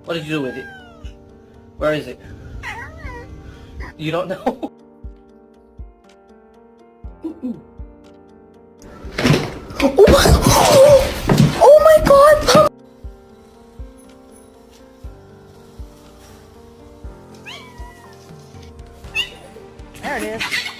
What did you do with it? Where is it? You don't know? Oh my god! There it is.